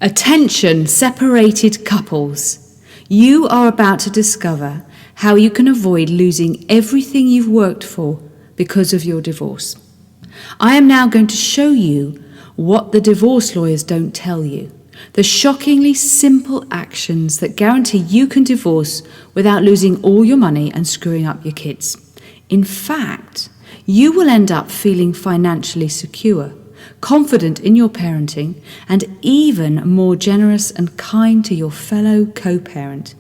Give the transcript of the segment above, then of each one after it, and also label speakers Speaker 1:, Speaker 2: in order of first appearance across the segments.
Speaker 1: Attention, separated couples. You are about to discover how you can avoid losing everything you've worked for because of your divorce. I am now going to show you what the divorce lawyers don't tell you. The shockingly simple actions that guarantee you can divorce without losing all your money and screwing up your kids. In fact, you will end up feeling financially secure, confident in your parenting, and even more generous and kind to your fellow co-parent.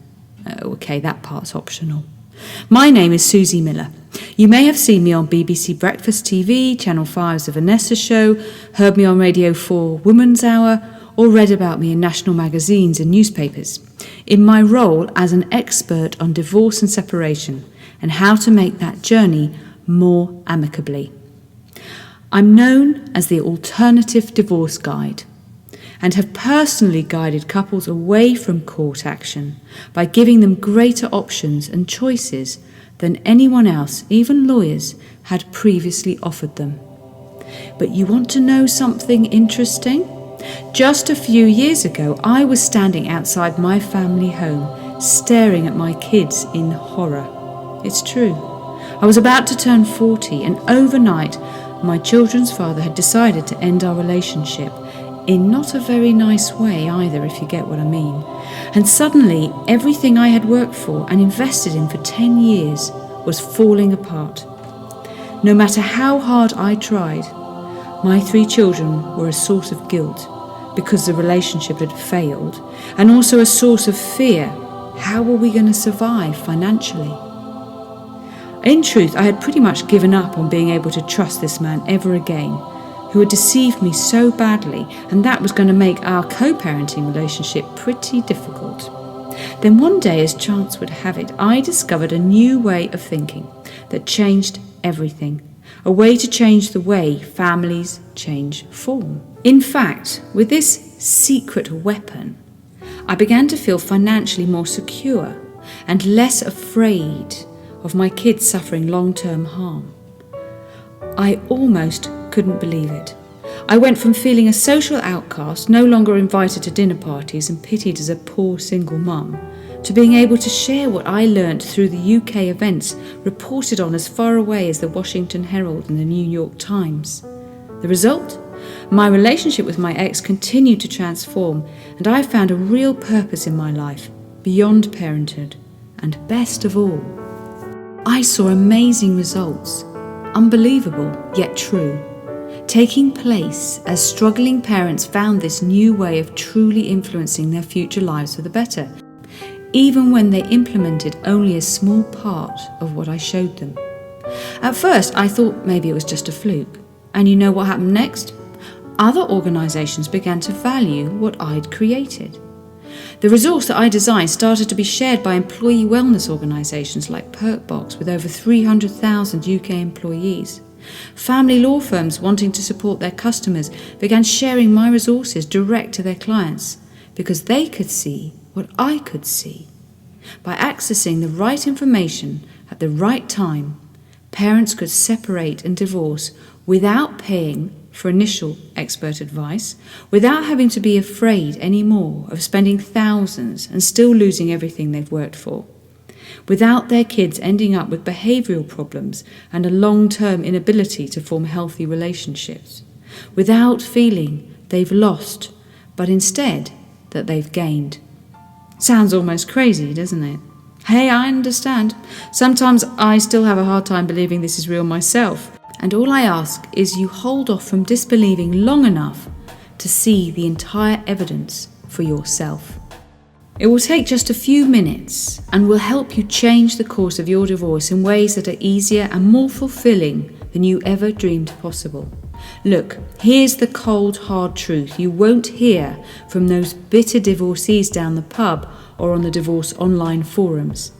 Speaker 1: Okay, that part's optional. My name is Susie Miller. You may have seen me on BBC Breakfast TV, Channel 5's The Vanessa Show, heard me on Radio 4 Woman's Hour, or read about me in national magazines and newspapers, in my role as an expert on divorce and separation and how to make that journey more amicably. I'm known as the Alternative Divorce Guide and have personally guided couples away from court action by giving them greater options and choices than anyone else, even lawyers, had previously offered them. But you want to know something interesting? Just a few years ago, I was standing outside my family home, staring at my kids in horror. It's true. I was about to turn 40, and overnight, my children's father had decided to end our relationship, in not a very nice way either, if you get what I mean. And suddenly, everything I had worked for and invested in for 10 years was falling apart. No matter how hard I tried, my 3 children were a source of guilt because the relationship had failed, and also a source of fear. How were we going to survive financially? In truth, I had pretty much given up on being able to trust this man ever again, who had deceived me so badly, and that was going to make our co-parenting relationship pretty difficult. Then one day, as chance would have it, I discovered a new way of thinking that changed everything. A way to change the way families change form. In fact, with this secret weapon, I began to feel financially more secure and less afraid of my kids suffering long-term harm. I almost couldn't believe it. I went from feeling a social outcast, no longer invited to dinner parties and pitied as a poor single mum, to being able to share what I learnt through the UK events reported on as far away as the Washington Herald and the New York Times. The result? My relationship with my ex continued to transform, and I found a real purpose in my life, beyond parenthood. And best of all, I saw amazing results, unbelievable yet true, taking place as struggling parents found this new way of truly influencing their future lives for the better, even when they implemented only a small part of what I showed them. At first, I thought maybe it was just a fluke. And you know what happened next? Other organisations began to value what I'd created. The resource that I designed started to be shared by employee wellness organisations like Perkbox, with over 300,000 UK employees. Family law firms wanting to support their customers began sharing my resources direct to their clients because they could see what I could see. By accessing the right information at the right time, parents could separate and divorce without paying for initial expert advice, without having to be afraid anymore of spending thousands and still losing everything they've worked for, without their kids ending up with behavioural problems and a long-term inability to form healthy relationships, without feeling they've lost, but instead that they've gained. Sounds almost crazy, doesn't it? Hey, I understand. Sometimes I still have a hard time believing this is real myself. And all I ask is you hold off from disbelieving long enough to see the entire evidence for yourself. It will take just a few minutes and will help you change the course of your divorce in ways that are easier and more fulfilling than you ever dreamed possible. Look, here's the cold, hard truth you won't hear from those bitter divorcees down the pub or on the divorce online forums.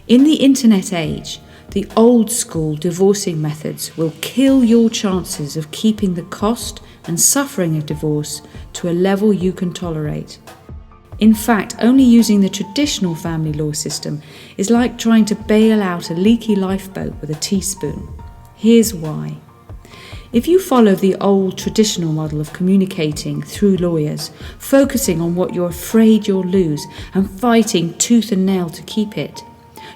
Speaker 1: In the internet age, the old school divorcing methods will kill your chances of keeping the cost and suffering of divorce to a level you can tolerate. In fact, only using the traditional family law system is like trying to bail out a leaky lifeboat with a teaspoon. Here's why. If you follow the old traditional model of communicating through lawyers, focusing on what you're afraid you'll lose and fighting tooth and nail to keep it,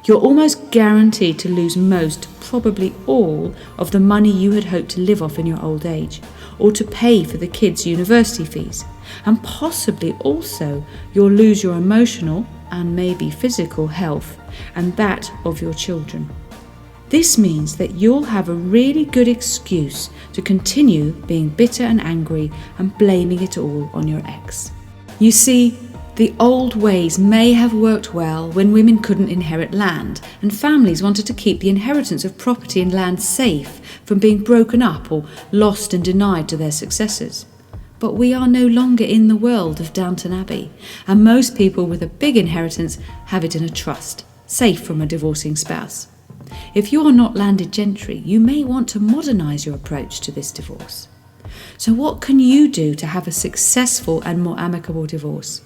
Speaker 1: you're almost guaranteed to lose most, probably all, of the money you had hoped to live off in your old age, or to pay for the kids' university fees. And possibly also you'll lose your emotional and maybe physical health and that of your children. This means that you'll have a really good excuse to continue being bitter and angry and blaming it all on your ex. You see, the old ways may have worked well when women couldn't inherit land and families wanted to keep the inheritance of property and land safe from being broken up or lost and denied to their successors. But we are no longer in the world of Downton Abbey, and most people with a big inheritance have it in a trust, safe from a divorcing spouse. If you are not landed gentry, you may want to modernise your approach to this divorce. So what can you do to have a successful and more amicable divorce?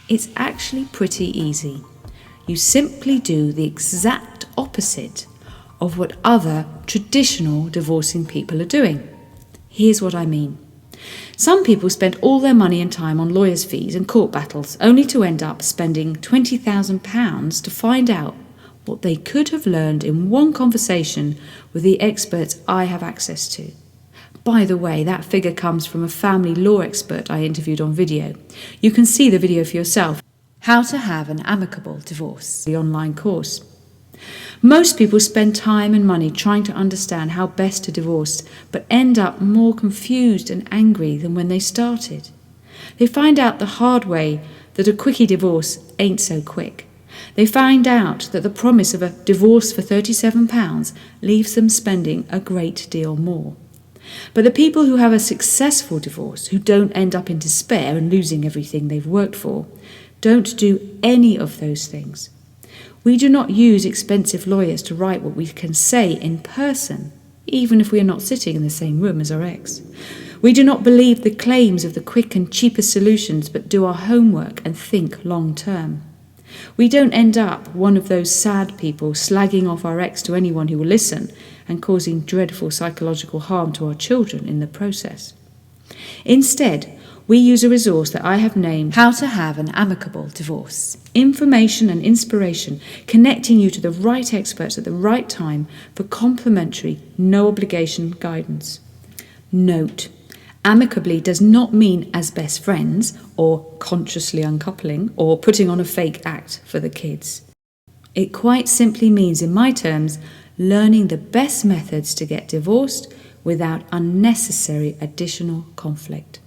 Speaker 1: It's actually pretty easy. You simply do the exact opposite of what other traditional divorcing people are doing. Here's what I mean. Some people spend all their money and time on lawyers' fees and court battles, only to end up spending £20,000 to find out what they could have learned in one conversation with the experts I have access to. By the way, that figure comes from a family law expert I interviewed on video. You can see the video for yourself. How to Have an Amicable Divorce, the online course. Most people spend time and money trying to understand how best to divorce, but end up more confused and angry than when they started. They find out the hard way that a quickie divorce ain't so quick. They find out that the promise of a divorce for £37 leaves them spending a great deal more. But the people who have a successful divorce, who don't end up in despair and losing everything they've worked for, don't do any of those things. We do not use expensive lawyers to write what we can say in person, even if we are not sitting in the same room as our ex. We do not believe the claims of the quick and cheapest solutions, but do our homework and think long term. We don't end up one of those sad people slagging off our ex to anyone who will listen and causing dreadful psychological harm to our children in the process. Instead, we use a resource that I have named How to Have an Amicable Divorce. Information and inspiration connecting you to the right experts at the right time for complimentary, no obligation guidance. Note, amicably does not mean as best friends, or consciously uncoupling, or putting on a fake act for the kids. It quite simply means, in my terms, learning the best methods to get divorced without unnecessary additional conflict.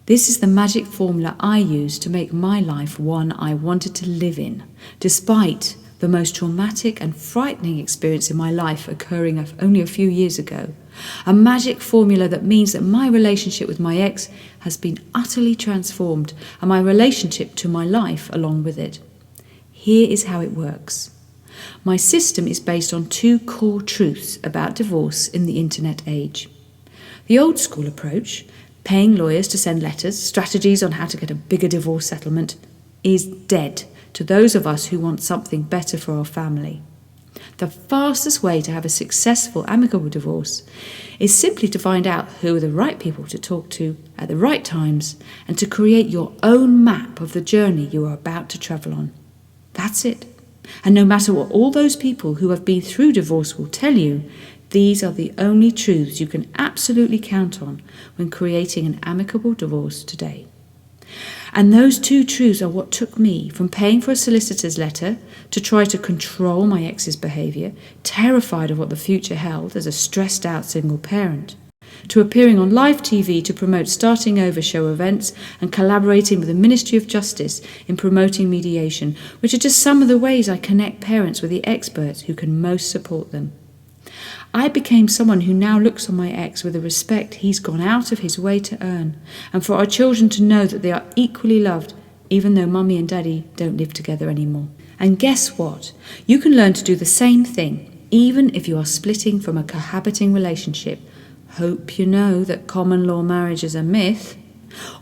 Speaker 1: This is the magic formula I use to make my life one I wanted to live in, despite the most traumatic and frightening experience in my life occurring only a few years ago. A magic formula that means that my relationship with my ex has been utterly transformed, and my relationship to my life along with it. Here is how it works. My system is based on two core truths about divorce in the internet age. The old school approach, paying lawyers to send letters, strategies on how to get a bigger divorce settlement, is dead to those of us who want something better for our family. The fastest way to have a successful, amicable divorce is simply to find out who are the right people to talk to at the right times and to create your own map of the journey you are about to travel on. That's it. And no matter what all those people who have been through divorce will tell you, these are the only truths you can absolutely count on when creating an amicable divorce today. And those two truths are what took me from paying for a solicitor's letter to try to control my ex's behaviour, terrified of what the future held as a stressed out single parent, to appearing on live TV to promote starting over show events and collaborating with the Ministry of Justice in promoting mediation, which are just some of the ways I connect parents with the experts who can most support them. I became someone who now looks on my ex with the respect he's gone out of his way to earn, and for our children to know that they are equally loved, even though mummy and daddy don't live together anymore. And guess what? You can learn to do the same thing, even if you are splitting from a cohabiting relationship. Hope you know that common law marriage is a myth,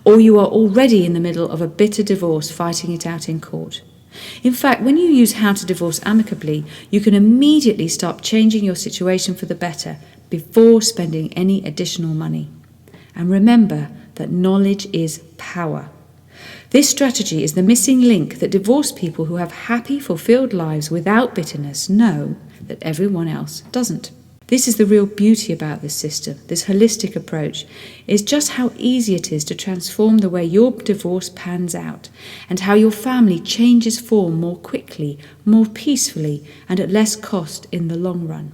Speaker 1: or you are already in the middle of a bitter divorce fighting it out in court. In fact, when you use How to Divorce Amicably, you can immediately start changing your situation for the better, before spending any additional money. And remember that knowledge is power. This strategy is the missing link that divorced people who have happy, fulfilled lives without bitterness know that everyone else doesn't. This is the real beauty about this system, this holistic approach, is just how easy it is to transform the way your divorce pans out and how your family changes form more quickly, more peacefully, and at less cost in the long run.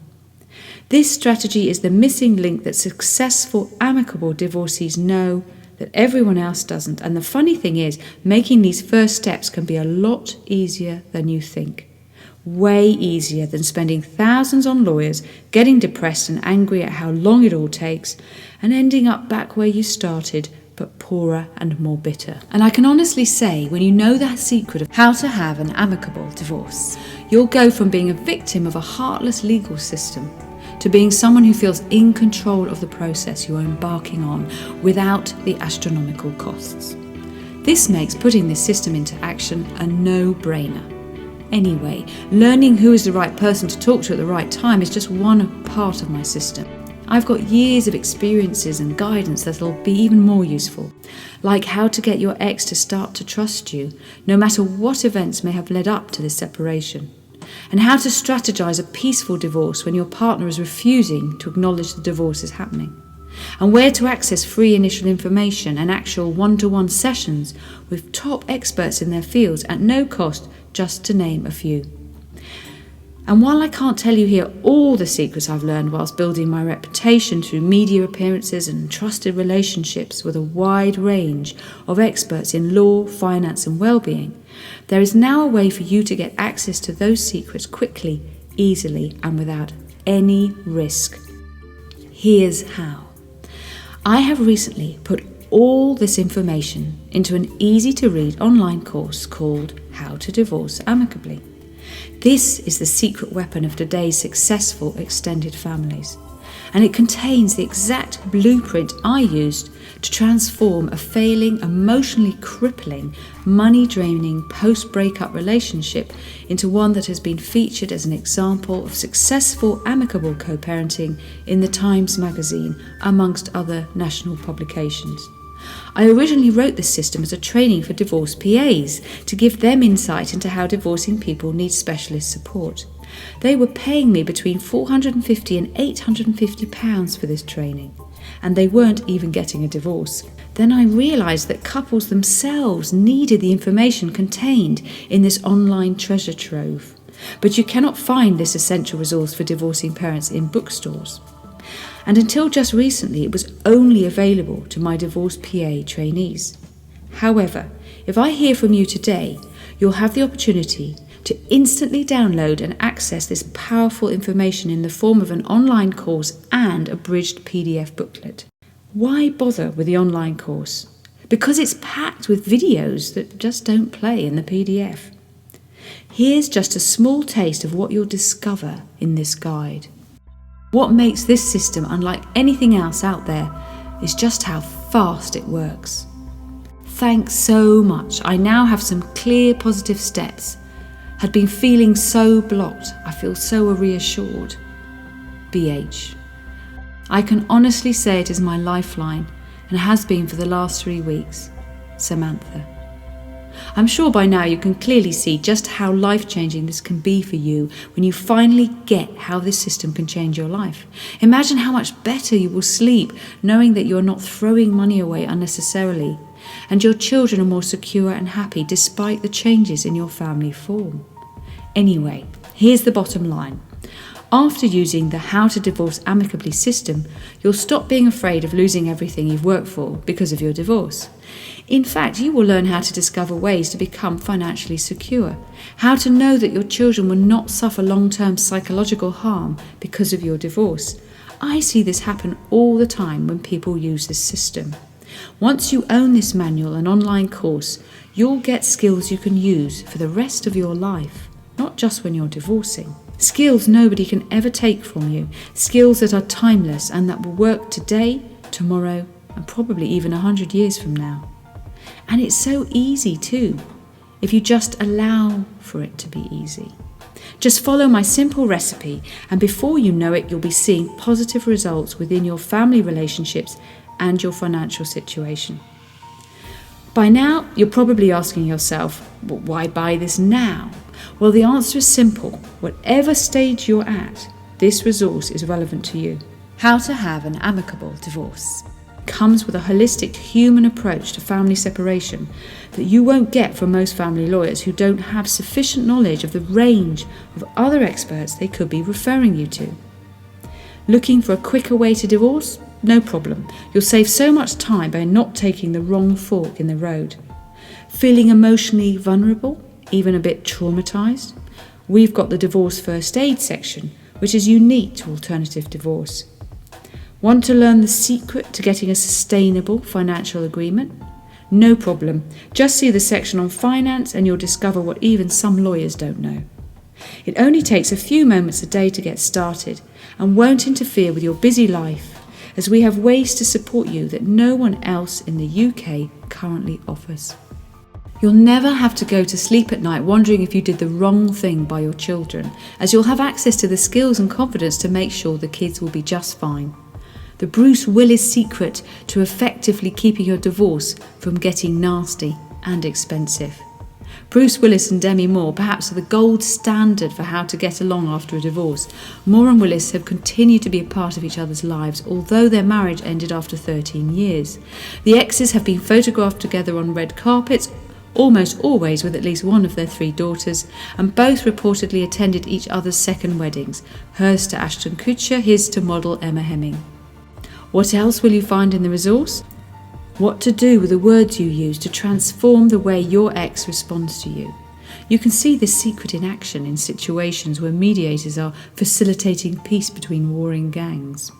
Speaker 1: This strategy is the missing link that successful, amicable divorcees know that everyone else doesn't. And the funny thing is, making these first steps can be a lot easier than you think. Way easier than spending thousands on lawyers, getting depressed and angry at how long it all takes, and ending up back where you started, but poorer and more bitter. And I can honestly say, when you know that secret of how to have an amicable divorce, you'll go from being a victim of a heartless legal system to being someone who feels in control of the process you are embarking on without the astronomical costs. This makes putting this system into action a no-brainer. Anyway, learning who is the right person to talk to at the right time is just one part of my system. I've got years of experiences and guidance that'll be even more useful, like how to get your ex to start to trust you, no matter what events may have led up to this separation, and how to strategize a peaceful divorce when your partner is refusing to acknowledge the divorce is happening, and where to access free initial information and actual one-to-one sessions with top experts in their fields at no cost, just to name a few. And while I can't tell you here all the secrets I've learned whilst building my reputation through media appearances and trusted relationships with a wide range of experts in law, finance and well-being, there is now a way for you to get access to those secrets quickly, easily and without any risk. Here's how. I have recently put all this information into an easy-to-read online course called How to Divorce Amicably. This is the secret weapon of today's successful extended families, and it contains the exact blueprint I used to transform a failing, emotionally crippling, money-draining post-breakup relationship into one that has been featured as an example of successful amicable co-parenting in the Times magazine, amongst other national publications. I originally wrote this system as a training for divorce PAs to give them insight into how divorcing people need specialist support. They were paying me between £450 and £850 for this training, and they weren't even getting a divorce. Then I realised that couples themselves needed the information contained in this online treasure trove. But you cannot find this essential resource for divorcing parents in bookstores. And until just recently, it was only available to my divorce PA trainees. However, if I hear from you today, you'll have the opportunity to instantly download and access this powerful information in the form of an online course and a abridged PDF booklet. Why bother with the online course? Because it's packed with videos that just don't play in the PDF. Here's just a small taste of what you'll discover in this guide. What makes this system unlike anything else out there is just how fast it works. Thanks so much. I now have some clear positive steps. Had been feeling so blocked. I feel so reassured. BH. I can honestly say it is my lifeline and has been for the last 3 weeks. Samantha. I'm sure by now you can clearly see just how life-changing this can be for you when you finally get how this system can change your life. Imagine how much better you will sleep knowing that you're not throwing money away unnecessarily, and your children are more secure and happy despite the changes in your family form. Anyway, here's the bottom line. After using the How to Divorce Amicably system, you'll stop being afraid of losing everything you've worked for because of your divorce. In fact, you will learn how to discover ways to become financially secure, how to know that your children will not suffer long-term psychological harm because of your divorce. I see this happen all the time when people use this system. Once you own this manual and online course, you'll get skills you can use for the rest of your life, not just when you're divorcing. Skills nobody can ever take from you, skills that are timeless and that will work today, tomorrow, and probably even 100 years from now. And it's so easy too, if you just allow for it to be easy. Just follow my simple recipe, and before you know it, you'll be seeing positive results within your family relationships and your financial situation. By now, you're probably asking yourself, well, why buy this now? Well, the answer is simple. Whatever stage you're at, this resource is relevant to you. How to have an amicable divorce comes with a holistic human approach to family separation that you won't get from most family lawyers who don't have sufficient knowledge of the range of other experts they could be referring you to. Looking for a quicker way to divorce? No problem. You'll save so much time by not taking the wrong fork in the road. Feeling emotionally vulnerable, even a bit traumatised? We've got the divorce first aid section, which is unique to alternative divorce. Want to learn the secret to getting a sustainable financial agreement? No problem. Just see the section on finance and you'll discover what even some lawyers don't know. It only takes a few moments a day to get started and won't interfere with your busy life, as we have ways to support you that no one else in the UK currently offers. You'll never have to go to sleep at night wondering if you did the wrong thing by your children, as you'll have access to the skills and confidence to make sure the kids will be just fine. The Bruce Willis secret to effectively keeping your divorce from getting nasty and expensive. Bruce Willis and Demi Moore perhaps are the gold standard for how to get along after a divorce. Moore and Willis have continued to be a part of each other's lives, although their marriage ended after 13 years. The exes have been photographed together on red carpets, almost always with at least one of their 3 daughters, and both reportedly attended each other's second weddings, hers to Ashton Kutcher, his to model Emma Hemming. What else will you find in the resource? What to do with the words you use to transform the way your ex responds to you. You can see this secret in action in situations where mediators are facilitating peace between warring gangs.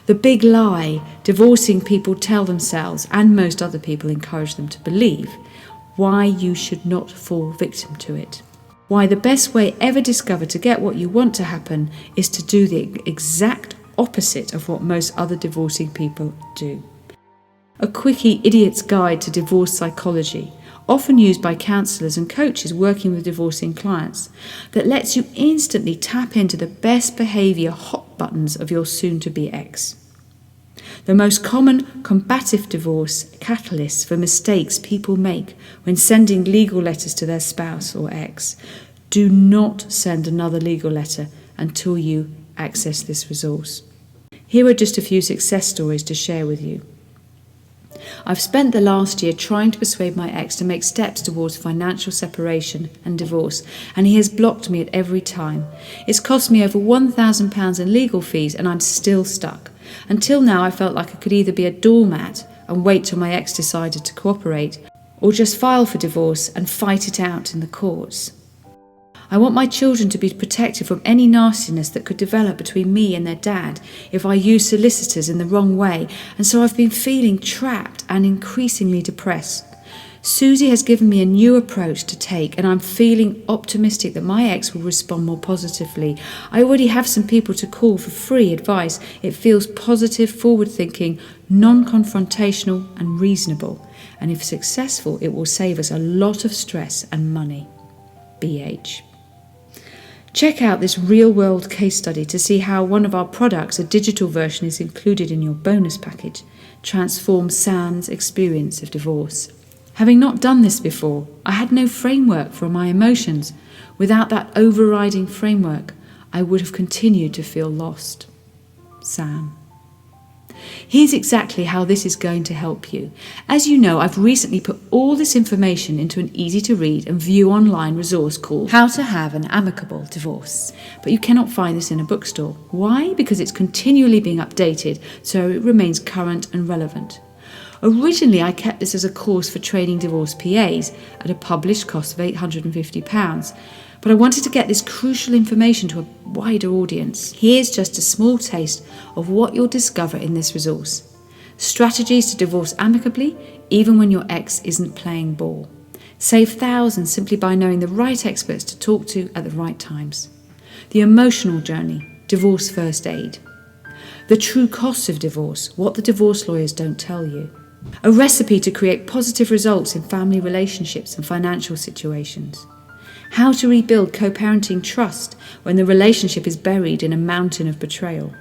Speaker 1: The big lie divorcing people tell themselves, and most other people encourage them to believe, why you should not fall victim to it. Why the best way ever discovered to get what you want to happen is to do the exact opposite of what most other divorcing people do. A quickie idiot's guide to divorce psychology, often used by counsellors and coaches working with divorcing clients, that lets you instantly tap into the best behaviour hot buttons of your soon-to-be ex. The most common combative divorce catalysts for mistakes people make when sending legal letters to their spouse or ex. Do not send another legal letter until you access this resource. Here are just a few success stories to share with you. I've spent the last year trying to persuade my ex to make steps towards financial separation and divorce, and he has blocked me at every time. It's cost me over £1,000 in legal fees, and I'm still stuck. Until now, I felt like I could either be a doormat and wait till my ex decided to cooperate, or just file for divorce and fight it out in the courts. I want my children to be protected from any nastiness that could develop between me and their dad if I use solicitors in the wrong way, and so I've been feeling trapped and increasingly depressed. Susie has given me a new approach to take, and I'm feeling optimistic that my ex will respond more positively. I already have some people to call for free advice. It feels positive, forward-thinking, non-confrontational and reasonable, and if successful, it will save us a lot of stress and money. BH. Check out this real-world case study to see how one of our products, a digital version, is included in your bonus package. Transform Sam's experience of divorce. Having not done this before, I had no framework for my emotions. Without that overriding framework, I would have continued to feel lost. Sam. Here's exactly how this is going to help you. As you know, I've recently put all this information into an easy-to-read and view online resource called How to Have an Amicable Divorce. But you cannot find this in a bookstore. Why? Because it's continually being updated, so it remains current and relevant. Originally, I kept this as a course for training divorce PAs at a published cost of £850. But I wanted to get this crucial information to a wider audience. Here's just a small taste of what you'll discover in this resource. Strategies to divorce amicably, even when your ex isn't playing ball. Save thousands simply by knowing the right experts to talk to at the right times. The emotional journey, divorce first aid. The true costs of divorce, what the divorce lawyers don't tell you. A recipe to create positive results in family relationships and financial situations. how to rebuild co-parenting trust when the relationship is buried in a mountain of betrayal,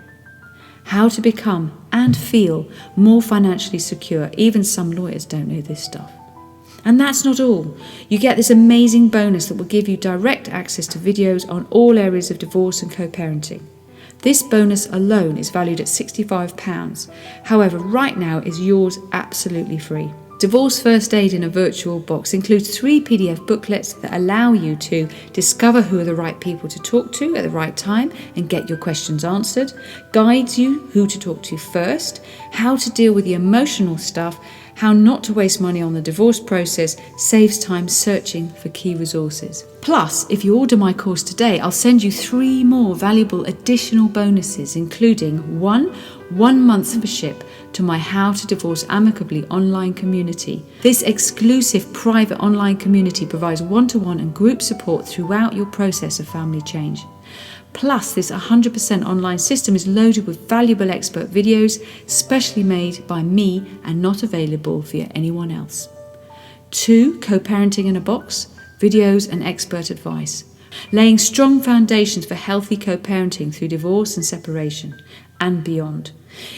Speaker 1: how to become and feel more financially secure. Even some lawyers don't know this stuff. And that's not all. You get this amazing bonus that will give you direct access to videos on all areas of divorce and co-parenting. This bonus alone is valued at £65. However, right now is yours absolutely free. Divorce First Aid in a Virtual Box includes 3 PDF booklets that allow you to discover who are the right people to talk to at the right time and get your questions answered, guides you who to talk to first, how to deal with the emotional stuff, how not to waste money on the divorce process, saves time searching for key resources. Plus, if you order my course today, I'll send you 3 more valuable additional bonuses, including 1 month membership to my How to Divorce Amicably online community. This exclusive private online community provides one-to-one and group support throughout your process of family change. Plus, this 100% online system is loaded with valuable expert videos, specially made by me and not available via anyone else. 2 co-parenting in a box, videos and expert advice, laying strong foundations for healthy co-parenting through divorce and separation and beyond.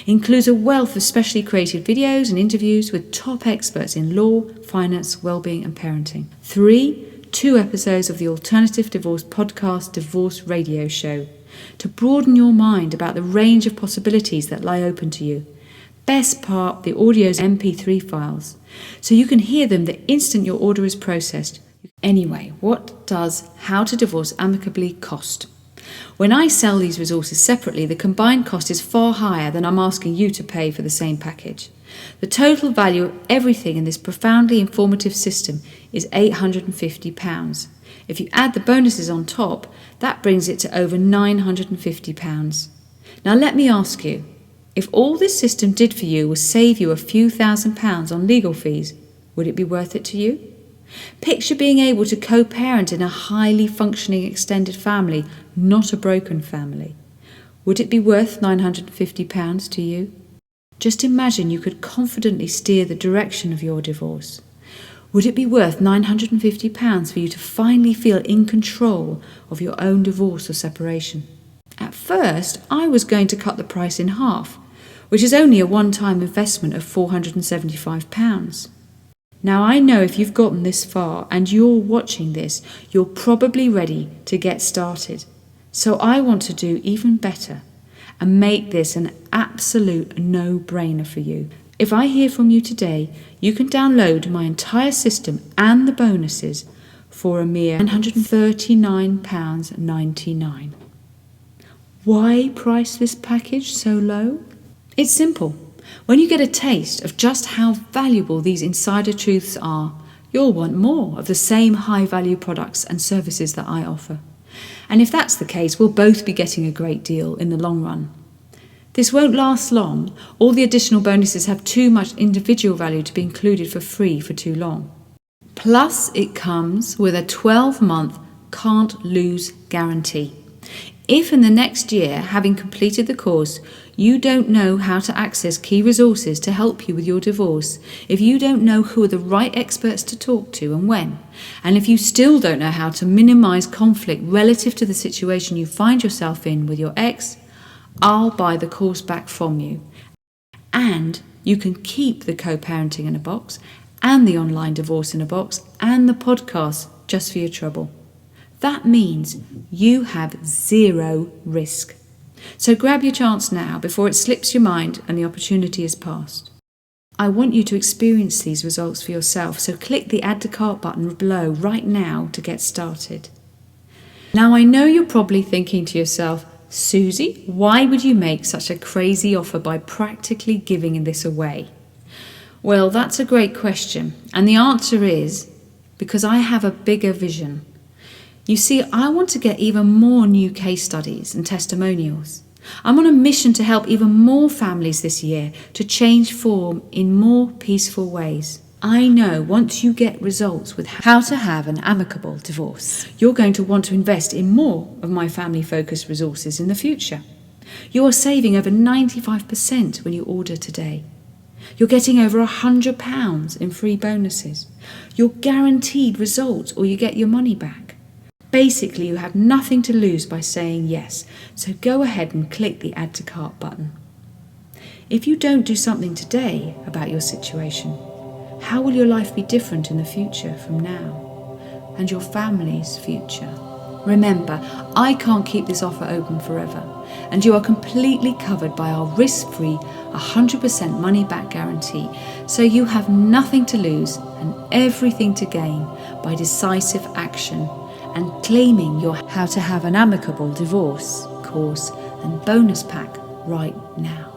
Speaker 1: Includes a wealth of specially created videos and interviews with top experts in law, finance, well-being and parenting. 3 2 episodes of the Alternative Divorce podcast Divorce Radio Show to broaden your mind about the range of possibilities that lie open to you. Best part, the audio's MP3 files, so you can hear them the instant your order is processed. Anyway, what does How to Divorce Amicably cost? When I sell these resources separately, the combined cost is far higher than I'm asking you to pay for the same package. The total value of everything in this profoundly informative system is £850. If you add the bonuses on top, that brings it to over £950. Now let me ask you, if all this system did for you was save you a few £1,000s on legal fees, would it be worth it to you? Picture being able to co-parent in a highly functioning extended family, not a broken family. Would it be worth £950 to you? Just imagine you could confidently steer the direction of your divorce. Would it be worth £950 for you to finally feel in control of your own divorce or separation? At first, I was going to cut the price in half, which is only a one-time investment of £475. Now I know if you've gotten this far and you're watching this, you're probably ready to get started. So I want to do even better and make this an absolute no-brainer for you. If I hear from you today, you can download my entire system and the bonuses for a mere £139.99. Why price this package so low? It's simple. When you get a taste of just how valuable these insider truths are, you'll want more of the same high-value products and services that I offer. And if that's the case, we'll both be getting a great deal in the long run. This won't last long. All the additional bonuses have too much individual value to be included for free for too long. Plus, it comes with a 12-month can't lose guarantee. If in the next year, having completed the course, you don't know how to access key resources to help you with your divorce, if you don't know who are the right experts to talk to and when, and if you still don't know how to minimize conflict relative to the situation you find yourself in with your ex, I'll buy the course back from you. And you can keep the co-parenting in a box and the online divorce in a box and the podcast just for your trouble. That means you have 0 risk. So grab your chance now before it slips your mind and the opportunity is past. I want you to experience these results for yourself, so click the Add to Cart button below right now to get started. Now I know you're probably thinking to yourself, Susie, why would you make such a crazy offer by practically giving this away? Well, that's a great question, and the answer is because I have a bigger vision. You see, I want to get even more new case studies and testimonials. I'm on a mission to help even more families this year to change form in more peaceful ways. I know once you get results with how to have an amicable divorce, you're going to want to invest in more of my family-focused resources in the future. You are saving over 95% when you order today. You're getting over £100 in free bonuses. You're guaranteed results or you get your money back. Basically, you have nothing to lose by saying yes, so go ahead and click the Add to Cart button. If you don't do something today about your situation, how will your life be different in the future from now, and your family's future? Remember, I can't keep this offer open forever, and you are completely covered by our risk-free 100% money-back guarantee, so you have nothing to lose and everything to gain by decisive action and claiming your How to Have an Amicable Divorce course and bonus pack right now.